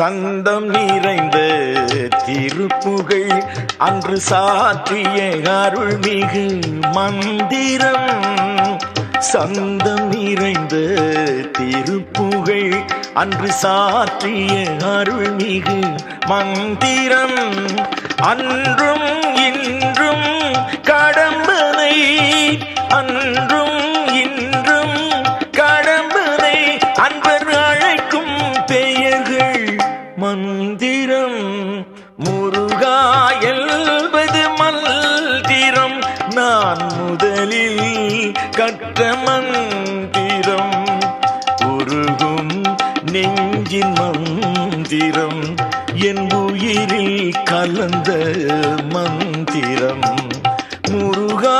சந்தம் நிறைந்த திருப்புகழ் அன்று சாற்றிய அருள்மிகு மந்திரம். சந்தம் நிறைந்த திருப்புகழ் அன்று சாற்றிய அருள்மிகு மந்திரம். அன்றும் இன்றும் கடம்பனை, அன்றும் இன்றும் கடம்பனை அன்பர் அழைக்கும் பெயர்கள் மந்திரம். முருகா என்பது மந்திரம், நான் முதலில் கற்ற மந்திரம். உருகும் நெஞ்சின் மந்திரம், என் உயிரில் கலந்த மந்திரம். முருகா